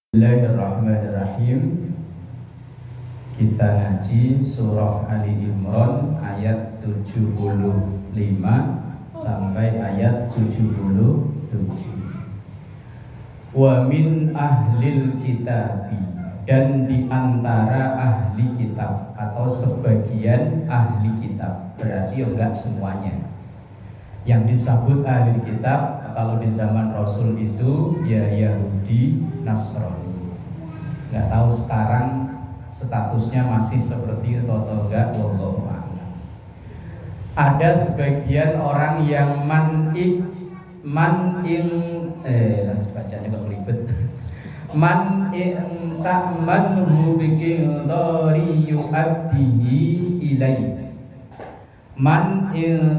Bismillahirrahmanirrahim. Kita ngaji surah Ali Imran ayat 75 sampai ayat 77. Wa min ahlil kitabi, dan di antara ahli kitab atau sebagian ahli kitab, berarti enggak semuanya. Yang disebut ahli kitab kalau di zaman Rasul itu ya Yahudi, Nasrani. Nggak tahu sekarang statusnya masih seperti itu atau enggak, wallahu a'lam. Ada sebagian orang yang bacanya kok ribet. Man ta'manhu biqidari yu'addihi ilaihi. Man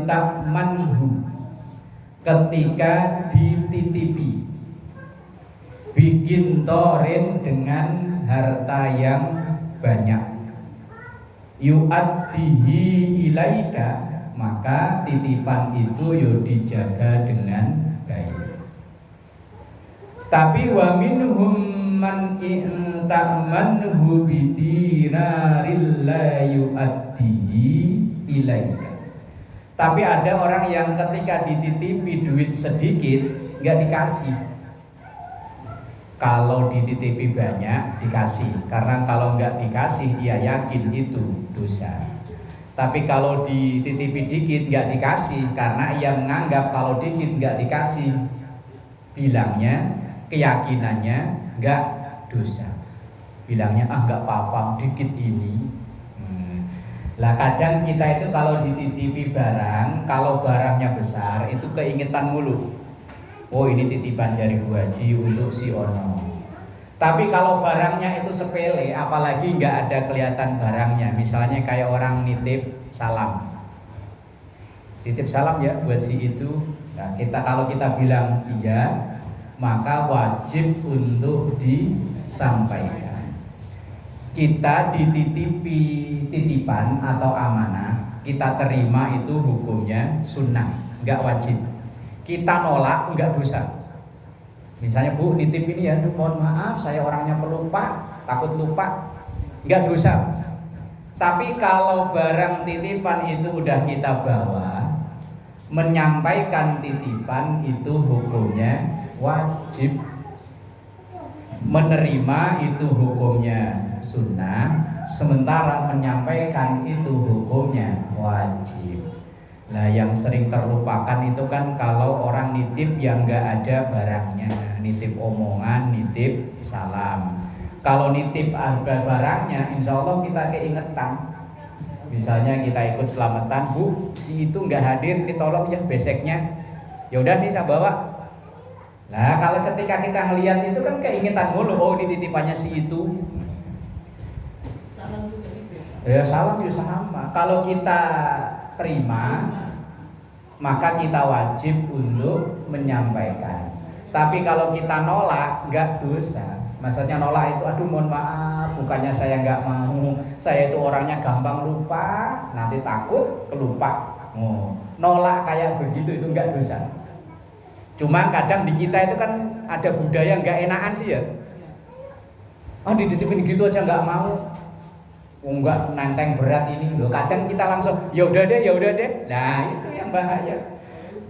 ta'manhu, ketika dititipi, bikin torin dengan harta yang banyak, yu'addihi ilaika, maka titipan itu yo dijaga dengan baik. Tapi wa minhum man ta'manhu bidinarin la yu'addihi ilaika. Tapi ada orang yang ketika dititipi duit sedikit nggak dikasih. Kalau dititipi banyak dikasih, karena kalau nggak dikasih ia yakin itu dosa. Tapi kalau dititipi dikit nggak dikasih, karena ia menganggap kalau dikit nggak dikasih, bilangnya keyakinannya nggak dosa. Bilangnya nggak apa-apa dikit ini. Lah kadang kita itu kalau dititipi barang, kalau barangnya besar itu keingetan mulu. Oh ini titipan dari Bu Haji untuk si Ono. Tapi kalau barangnya itu sepele, apalagi nggak ada kelihatan barangnya. Misalnya kayak orang nitip salam, titip salam ya buat si itu. Nah kalau kita bilang iya, maka wajib untuk disampaikan. Kita dititipi titipan atau amanah, kita terima itu hukumnya sunnah, nggak wajib. Kita nolak nggak dosa. Misalnya Bu nitip ini ya, mohon maaf saya orangnya pelupa, takut lupa, nggak dosa. Tapi kalau barang titipan itu udah kita bawa, menyampaikan titipan itu hukumnya wajib. Menerima itu hukumnya sunnah, sementara menyampaikan itu hukumnya wajib. Nah yang sering terlupakan itu kan kalau orang nitip yang nggak ada barangnya, nitip omongan, nitip salam. Kalau nitip ada barangnya, insya Allah kita keingetan. Misalnya kita ikut selamatan, Bu si itu nggak hadir, ini tolong ya beseknya. Ya udah nih saya bawa. Nah kalau ketika kita ngelihat itu kan keingetan mulu, oh ini titipannya si itu. Salam juga itu. Ya salam juga sama. Kalau kita terima, maka kita wajib untuk menyampaikan. Tapi kalau kita nolak, nggak dosa. Maksudnya nolak itu, aduh mohon maaf, bukannya saya nggak mau, saya itu orangnya gampang lupa, nanti takut kelupa. Nolak kayak begitu itu nggak dosa. Cuma kadang di kita itu kan ada budaya nggak enakan sih ya. Dititipin gitu aja nggak mau. Enggak nenteng berat ini loh. Kadang kita langsung ya udah deh. Nah itu yang bahaya.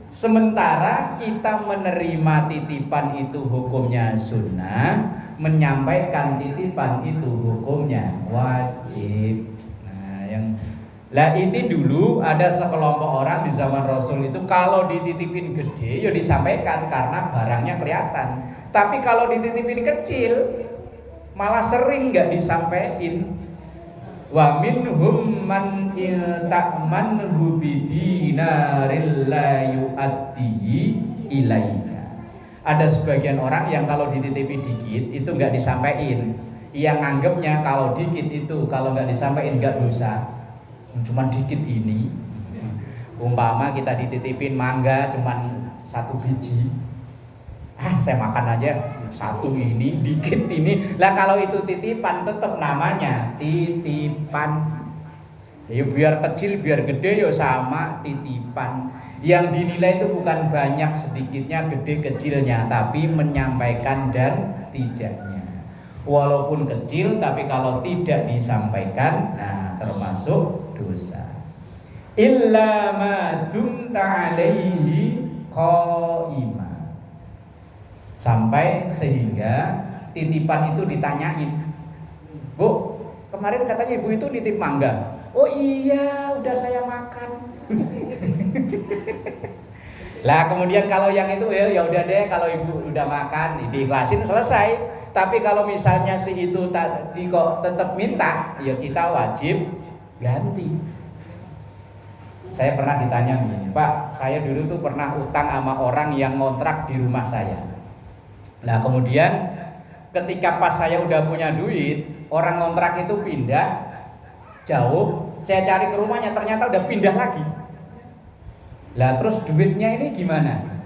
Sementara kita menerima titipan itu hukumnya sunnah, menyampaikan titipan itu hukumnya wajib. Lah ini dulu ada sekelompok orang di zaman Rasul itu kalau dititipin gede ya disampaikan karena barangnya kelihatan. Tapi kalau dititipin kecil malah sering nggak disampaikan. Wa minhum man ta'manhu bidinarin la yu'addihi ilaika. Ada sebagian orang yang kalau dititipi dikit itu nggak disampaikan. Yang nganggapnya kalau dikit itu kalau nggak disampaikan nggak dosa. Cuman dikit ini, umpama kita dititipin mangga cuman 1 biji, saya makan aja 1 ini, dikit ini. Lah kalau itu titipan tetap namanya titipan. Ya biar kecil biar gede ya sama titipan. Yang dinilai itu bukan banyak sedikitnya, gede kecilnya, tapi menyampaikan dan tidaknya. Walaupun kecil, tapi kalau tidak disampaikan, nah termasuk dosa. Illa ma dumta alaihi qaima. Sampai sehingga titipan itu ditanyain, Bu, kemarin katanya ibu itu nitip mangga. Oh iya, udah saya makan. Lah kemudian kalau yang itu ya udah deh, kalau ibu udah makan diikhlasin selesai. Tapi kalau misalnya si itu tadi kok tetap minta, ya kita wajib ganti. Saya pernah ditanya begini, Pak, saya dulu tuh pernah utang sama orang yang ngontrak di rumah saya. Nah kemudian ketika pas saya udah punya duit, orang ngontrak itu pindah jauh, saya cari ke rumahnya ternyata udah pindah lagi. Lah terus duitnya ini gimana?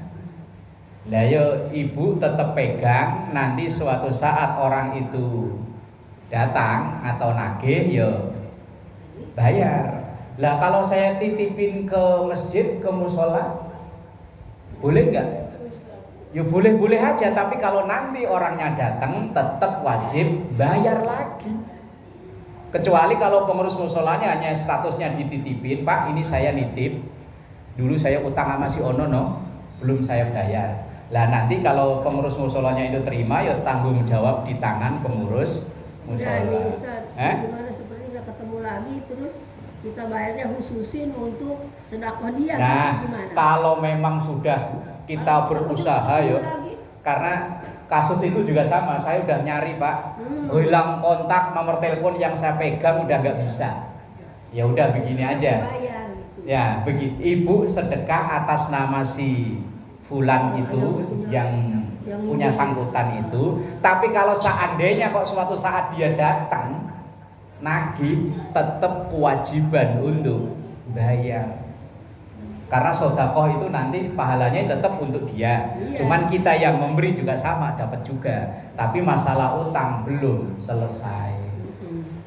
Lah yo ibu tetap pegang, nanti suatu saat orang itu datang atau nagih yo bayar. Lah kalau saya titipin ke masjid, ke musola, boleh nggak? Ya boleh-boleh aja, tapi kalau nanti orangnya datang tetap wajib bayar lagi. Kecuali kalau pengurus musolanya hanya statusnya dititipin, Pak ini saya nitip, dulu saya utang sama si Ono belum saya bayar. Lah nanti kalau pengurus musolanya itu terima, ya tanggung jawab di tangan pengurus musola. Nah, Ustaz, gimana seperti nggak ketemu lagi, terus kita bayarnya khususin untuk sedekah dia? Nah, gimana? Kalau memang sudah kita berusaha ya, karena kasus itu juga sama, saya udah nyari Pak, hilang kontak nomor telepon yang saya pegang udah nggak bisa. Ya udah begini aja. Bayar, gitu. Ya, begitu. Ibu sedekah atas nama si Fulan itu yang punya sangkutan itu. Tapi kalau seandainya kok suatu saat dia datang nagih, tetap kewajiban untuk bayar. Karena sedekah itu nanti pahalanya tetap untuk dia. Cuman kita yang memberi juga sama, dapat juga. Tapi masalah utang belum selesai.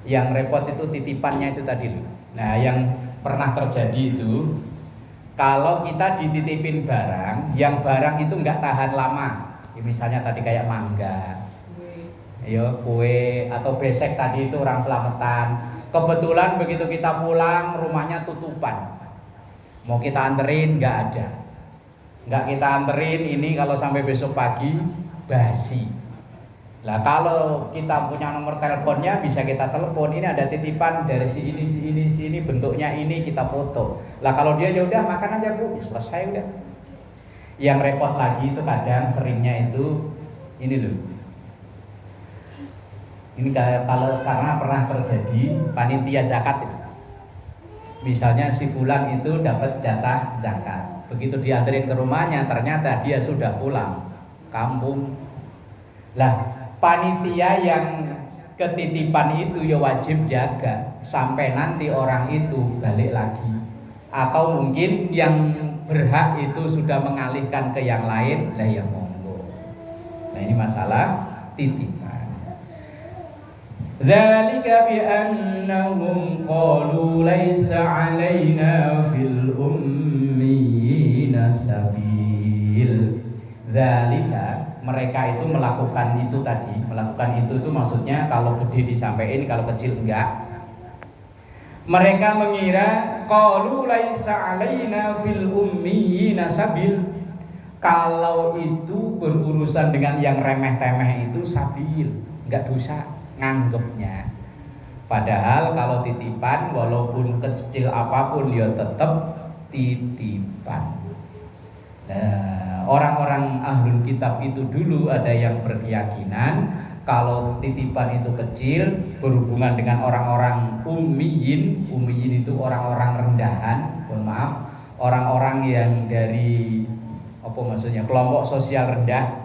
Yang repot itu titipannya itu tadi. Nah, yang pernah terjadi itu, kalau kita dititipin barang, yang barang itu nggak tahan lama, ya, misalnya tadi kayak mangga, kue atau besek tadi itu orang selamatan. Kebetulan begitu kita pulang rumahnya tutupan, mau kita anterin nggak ada, nggak kita anterin ini kalau sampai besok pagi basi. Lah kalau kita punya nomor teleponnya bisa kita telepon, ini ada titipan dari si ini bentuknya ini, kita foto. Lah kalau dia ya udah makan aja Bu, ya selesai udah. Yang repot lagi itu kadang seringnya itu ini loh. Ini kalau karena pernah terjadi panitia zakat. Misalnya si Fulan itu dapat jatah zakat. Begitu dianterin ke rumahnya ternyata dia sudah pulang kampung. Lah panitia yang ketitipan itu ya wajib jaga sampai nanti orang itu balik lagi, atau mungkin yang berhak itu sudah mengalihkan ke yang lain, lah ya monggo. Nah ini masalah titipan. Dzalika bi annahum qalu laisa 'alaina fil ummiyina sabil. Dzalika, mereka itu melakukan itu tadi, melakukan itu maksudnya kalau gede disampaikan, kalau kecil enggak. Mereka mengira qalu laisa alaina fil ummiyina sabil, kalau itu berurusan dengan yang remeh-temeh itu sabil, enggak dosa nganggepnya. Padahal kalau titipan walaupun kecil apapun ya tetap titipan. Nah, orang-orang ahlul kitab itu dulu ada yang berkeyakinan kalau titipan itu kecil berhubungan dengan orang-orang ummiyin. Ummiyin itu orang-orang rendahan, mohon maaf, orang-orang yang dari apa maksudnya kelompok sosial rendah.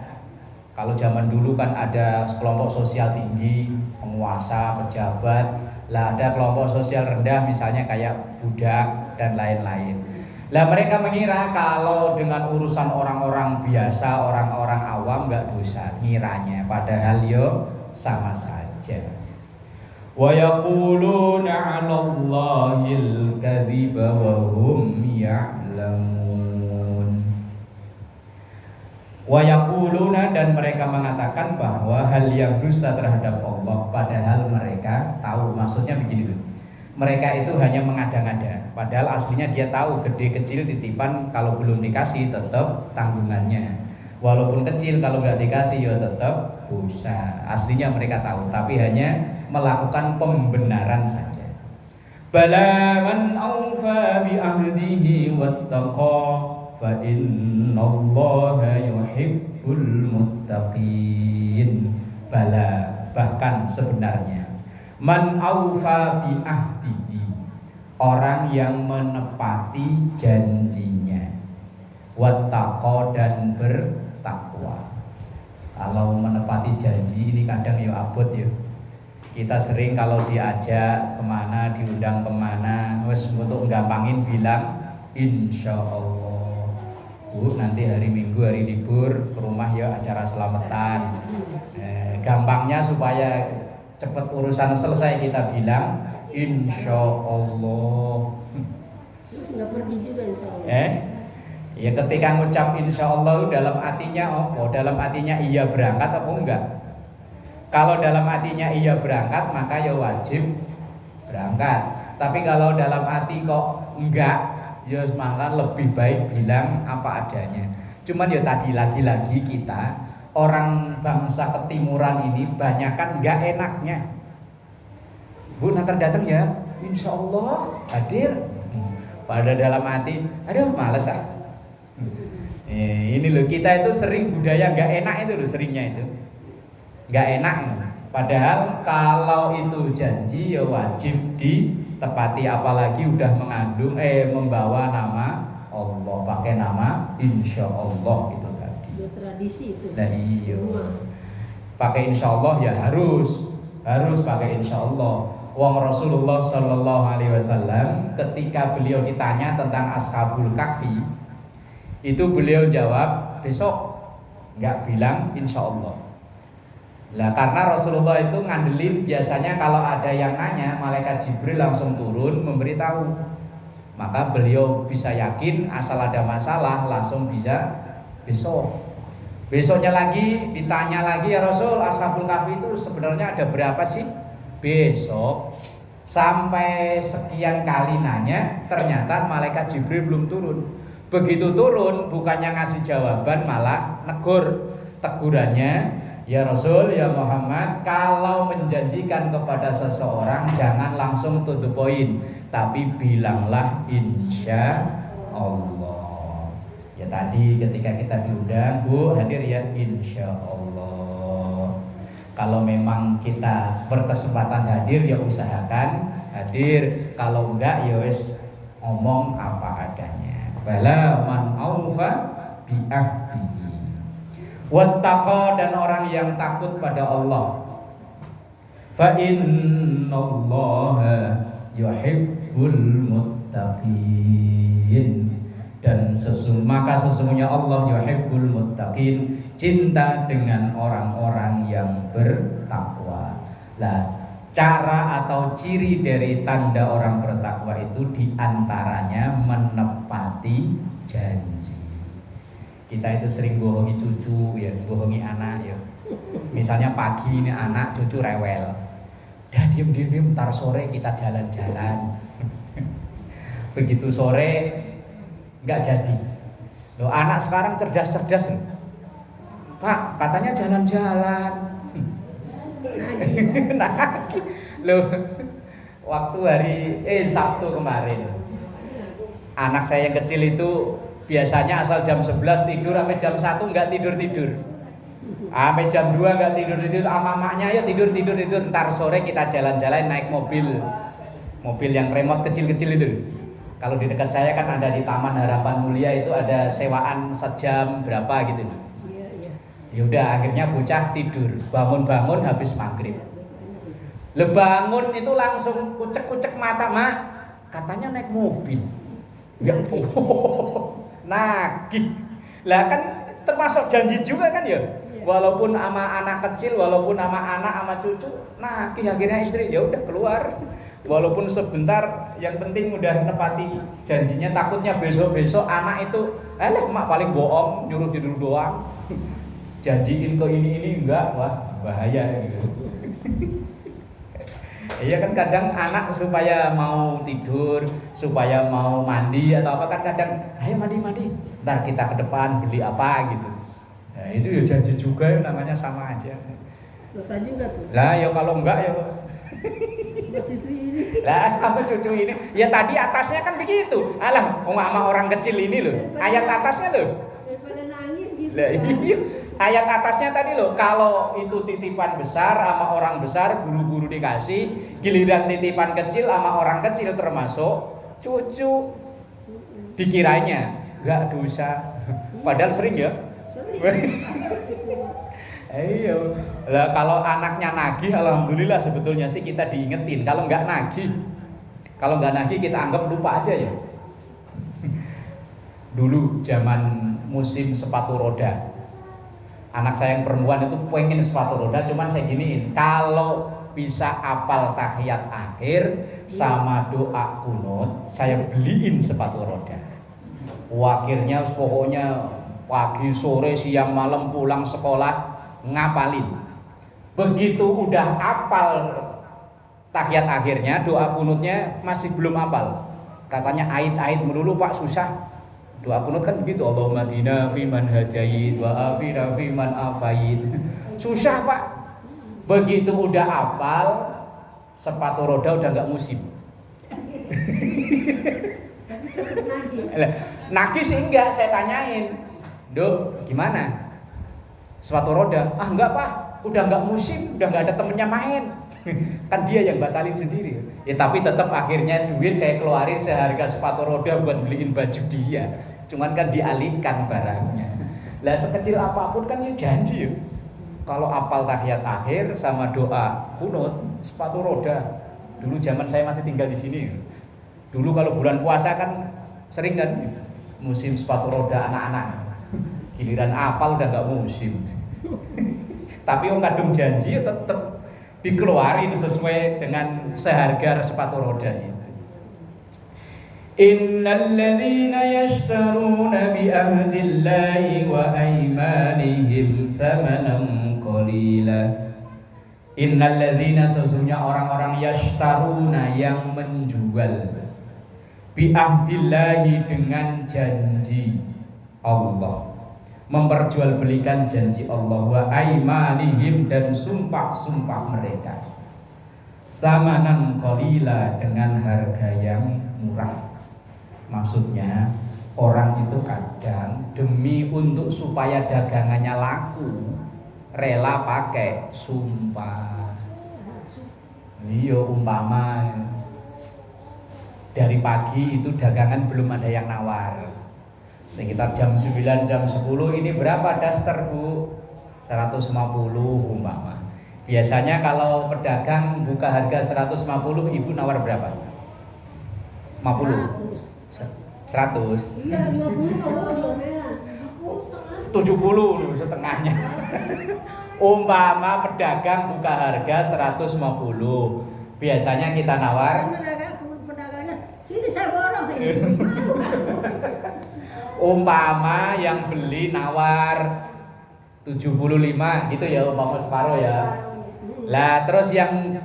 Kalau zaman dulu kan ada kelompok sosial tinggi, penguasa, pejabat. Lah ada kelompok sosial rendah misalnya kayak budak dan lain-lain. Lah mereka mengira kalau dengan urusan orang-orang biasa, orang-orang awam enggak dosa ngiranya, padahal yo sama saja. Wa yaquluna 'alallahil kadziba wa hum ya'lamun. Wa yaquluna, dan mereka mengatakan bahwa hal yang dusta terhadap Allah, padahal mereka tahu. Maksudnya begini, mereka itu hanya mengada-ngada, padahal aslinya dia tahu gede kecil titipan, kalau belum dikasih tetap tanggungannya. Walaupun kecil, kalau nggak dikasih ya tetap dosa. Aslinya mereka tahu, tapi hanya melakukan pembenaran saja. Bala man awfa bi ahdihi wattaqa fa innallaha yuhibbul muttaqin. Bala, bahkan sebenarnya, man awfa bi ahdihi, orang yang menepati janjinya, wattaqa, dan bertakwa. Kalau menepati janji ini kadang ya abot ya. Kita sering kalau diajak kemana, diundang kemana, wes untuk gampangin bilang insya Allah. Bu, nanti hari Minggu, hari libur ke rumah ya acara selamatan. Gampangnya supaya cepat urusan selesai kita bilang insya Allah. Terus nggak pergi juga insya Allah. Ya ketika ngucap insya Allah dalam hatinya apa? Dalam hatinya iya berangkat apa enggak? Kalau dalam hatinya iya berangkat, maka ya wajib berangkat. Tapi kalau dalam hati kok enggak, ya maka lebih baik bilang apa adanya. Cuman ya tadi lagi-lagi kita orang bangsa ketimuran ini banyakan enggak enaknya. Bu, nanti datang ya, insya Allah hadir. Pada dalam hati, aduh males ah. Ini loh, kita itu sering budaya enggak enak itu loh, seringnya itu. Nggak enak. Padahal kalau itu janji ya wajib ditepati, apalagi udah mengandung membawa nama Allah, pakai nama insya Allah itu tadi. Ya, tradisi itu. Dari pakai insya Allah ya harus pakai insya Allah. Wong Rasulullah Shallallahu Alaihi Wasallam ketika beliau ditanya tentang Ashabul Kahfi, itu beliau jawab besok, nggak bilang insya Allah. Lah karena Rasulullah itu ngandelin biasanya kalau ada yang nanya, malaikat Jibril langsung turun memberitahu. Maka beliau bisa yakin asal ada masalah langsung bisa besok. Besoknya lagi ditanya lagi, ya Rasul, Ashabul Kahfi itu sebenarnya ada berapa sih? Besok. Sampai sekian kali nanya, ternyata malaikat Jibril belum turun. Begitu turun bukannya ngasih jawaban, malah negur. Tegurannya, ya Rasul, ya Muhammad, kalau menjanjikan kepada seseorang jangan langsung to the point, tapi bilanglah insya Allah. Ya tadi ketika kita diundang, Bu hadir ya, insya Allah. Kalau memang kita berkesempatan hadir ya usahakan hadir. Kalau enggak ya wis ngomong apa adanya. Bala man aufa bi ahdihi. Wattaqa, dan orang yang takut pada Allah. Fa innallaha yuhibbul muttaqin. Dan maka sesungguhnya Allah yuhibbul muttaqin, cinta dengan orang-orang yang bertakwa. Lah, cara atau ciri dari tanda orang bertakwa itu diantaranya menepati janji. Kita itu sering bohongi cucu ya, bohongi anak ya. Misalnya pagi ini anak cucu rewel, dah diem ntar sore kita jalan-jalan. Begitu sore nggak jadi. Loh, anak sekarang cerdas loh. Pak, katanya jalan-jalan. Nagi. Loh, waktu hari Sabtu kemarin, anak saya yang kecil itu biasanya asal jam 11 tidur, sampai jam 1 nggak tidur. Sampai jam 2 nggak tidur. Sama maknya ya tidur. Ntar sore kita jalan-jalan naik mobil yang remote kecil-kecil itu. Kalau di dekat saya kan ada di Taman Harapan Mulia itu ada sewaan sejam berapa gitu. Iya. Ya udah, akhirnya bocah tidur, bangun habis maghrib. Bangun itu langsung kucek mata, Mak. Katanya naik mobil. Ya nagih. Lah kan termasuk janji juga kan ya. Walaupun sama anak kecil, walaupun sama anak sama cucu, nagih. Akhirnya istri ya udah keluar. Walaupun sebentar, yang penting udah nepati janjinya. Takutnya besok-besok anak itu, mak paling bohong, nyuruh tidur doang. janjiin ke ini enggak, wah bahaya gitu. Iya kan kadang anak supaya mau tidur, supaya mau mandi atau apa kan kadang, ayo mandi, ntar kita ke depan beli apa gitu. Nah, itu ya janji juga namanya sama aja. Dosa juga tuh. Lah ya kalau enggak ya Buat cucu ini. lah apa cucu ini? Ya tadi atasnya kan begitu. Alah, sama orang kecil ini loh. Ayat atasnya loh. Daripada nangis gitu. Lah iya. Ayat atasnya tadi loh, kalau itu titipan besar sama orang besar buru-buru dikasih, giliran titipan kecil sama orang kecil termasuk cucu dikiranya enggak dosa. Padahal sering ya. Sering. Iya. Lah kalau anaknya nagih alhamdulillah sebetulnya sih kita diingetin. Kalau nggak nagih kita anggap lupa aja ya. Dulu zaman musim sepatu roda, anak saya yang perempuan itu pengen sepatu roda, cuman saya giniin, kalau bisa apal tahiyat akhir sama doa kunut, saya beliin sepatu roda. Akhirnya pokoknya pagi, sore, siang, malam pulang sekolah ngapalin. Begitu udah apal tahiyat akhirnya, doa kunutnya masih belum apal. Katanya ait-ait melulu Pak, susah. Doa kunut kan begitu, Allahumma hdina fiman hadait wa afina fiman afait. Susah Pak. Begitu udah apal, sepatu roda udah nggak musim. Nagih sih enggak, saya tanyain, Dok, gimana? Sepatu roda? Ah enggak Pak, udah nggak musim, udah nggak ada temennya main. Kan dia yang batalin sendiri. Ya tapi tetap akhirnya duit saya keluarin seharga sepatu roda buat beliin baju dia. Cuman kan dialihkan barangnya. Lah sekecil apapun kan ya janji ya. Kalau apal tahiyat akhir sama doa kunut sepatu roda. Dulu zaman saya masih tinggal di sini. Dulu kalau bulan puasa kan sering kan musim sepatu roda anak-anak. Giliran apal udah nggak musim. Tapi orang kadung janji ya tetap dikeluarin sesuai dengan seharga sepatu roda itu. Innal ladzina yashtaruna bi ahdillahi wa aymanihim thamanan qalila. Innal ladzina, sesungguhnya orang-orang yashtaruna yang menjual bi ahdillahi dengan janji Allah, memperjualbelikan janji Allah, wa aimanihim dan sumpah-sumpah mereka, samanan qalila dengan harga yang murah. Maksudnya orang itu kadang demi untuk supaya dagangannya laku rela pakai sumpah. Iya, umpama dari pagi itu dagangan belum ada yang nawar, sekitar jam 9, jam 10, ini berapa daster Bu? 150 umpama. Biasanya kalau pedagang buka harga 150, ibu nawar berapa? 50? 100? Iya, 20. 70 setengahnya. Umpama pedagang buka harga 150, biasanya kita nawar, Pedagangnya, sini saya borong, sini. umpama yang beli nawar 75 gitu ya, umpama separuh ya. Lah terus yang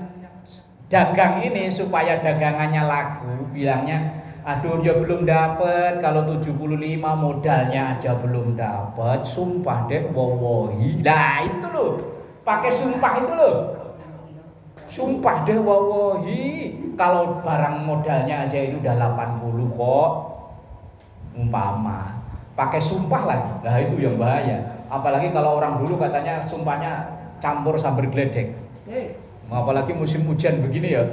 dagang ini supaya dagangannya laku bilangnya, aduh ya belum dapat, kalau 75 modalnya aja belum dapat, sumpah deh wawahi. Lah itu loh, pakai sumpah itu loh, sumpah deh wawahi, kalau barang modalnya aja itu udah 80 kok, umpama pakai sumpah lagi. Nah itu yang bahaya. Apalagi kalau orang dulu katanya sumpahnya campur sambal geledek. Apalagi musim hujan begini ya.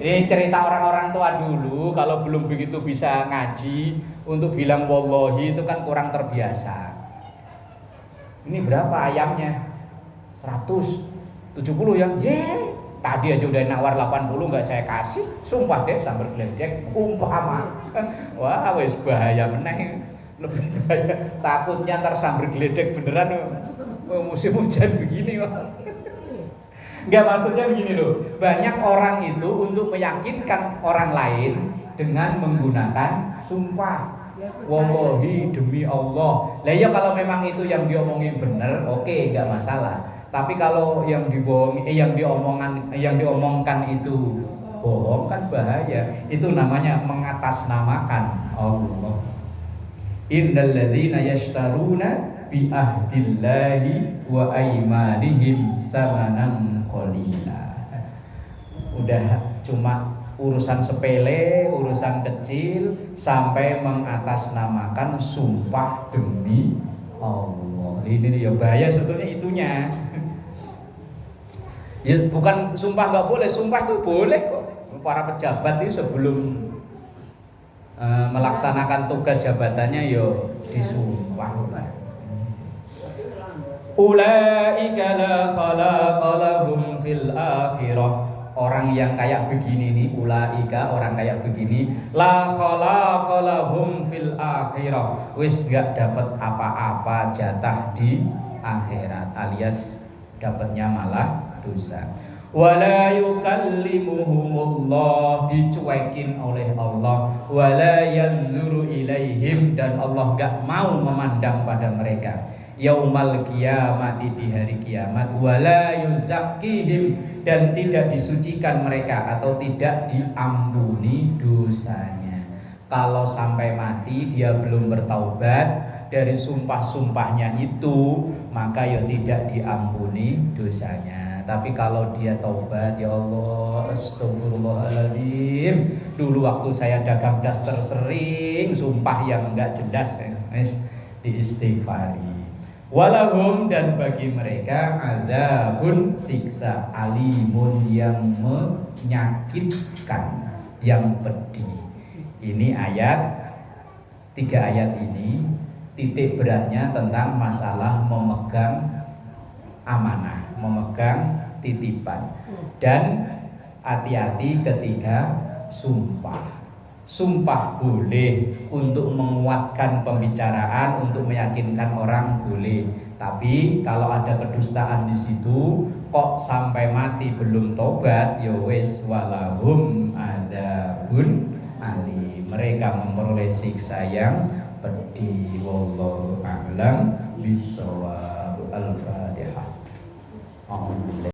Ini cerita orang-orang tua dulu, kalau belum begitu bisa ngaji, untuk bilang wallahi itu kan kurang terbiasa. Ini berapa ayamnya? 170 ya? Tadi aja udah nawar 80 nggak saya kasih, sumpah deh sambal geledek umpama. Wah wes bahaya meneh, lebih bahaya. Takutnya ntar sambal geledek beneran musim hujan begini. Enggak, maksudnya begini loh, banyak orang itu untuk meyakinkan orang lain dengan menggunakan sumpah. Biar percaya. Wallahi demi Allah. Lah ya kalau memang itu yang diomongin benar, oke, nggak masalah. Tapi kalau yang yang diomongkan itu bohong kan bahaya. Itu namanya mengatasnamakan Allah. Innal ladzina yashtaruna bi ahdillahi wa aymanihim samanan qalila. Udah cuma urusan sepele, urusan kecil sampai mengatasnamakan sumpah demi Allah. Ini ya bahaya sebetulnya itunya. Ya bukan sumpah nggak boleh, sumpah itu boleh kok. Para pejabat itu sebelum melaksanakan tugas jabatannya yo disumpah. Ulaika la khalaqa lahum fil akhirah. Orang yang kayak begini nih, ulaika orang kayak begini, la khalaqa lahum fil akhirah. Wis gak dapat apa-apa jatah di akhirat, alias dapatnya malah dosa. Wala yukallimuhumullah, dicuekin oleh Allah. Wala yanzuru ilaihim, dan Allah gak mau memandang pada mereka. Yaumal kiamati, di hari kiamat. Wala yuzakkihim, dan tidak disucikan mereka atau tidak diampuni dosanya. Kalau sampai mati dia belum bertaubat dari sumpah-sumpahnya itu, maka ya tidak diampuni dosanya. Tapi kalau dia taubat, ya Allah, astagfirullahaladzim, dulu waktu saya dagang daster sering sumpah yang enggak jelas, diistighfari. Walahum, dan bagi mereka azabun, siksa, alimun, yang menyakitkan, yang pedih. Ini tiga ayat ini titik beratnya tentang masalah memegang amanah, memegang titipan, dan hati-hati ketika sumpah. Sumpah boleh untuk menguatkan pembicaraan, untuk meyakinkan orang boleh. Tapi kalau ada kedustaan di situ, kok sampai mati belum tobat, ya wis walahum adzabun alim. Mereka memperoleh siksa yang pedih. Wallahu a'lam bishawab. Al-Fatihah.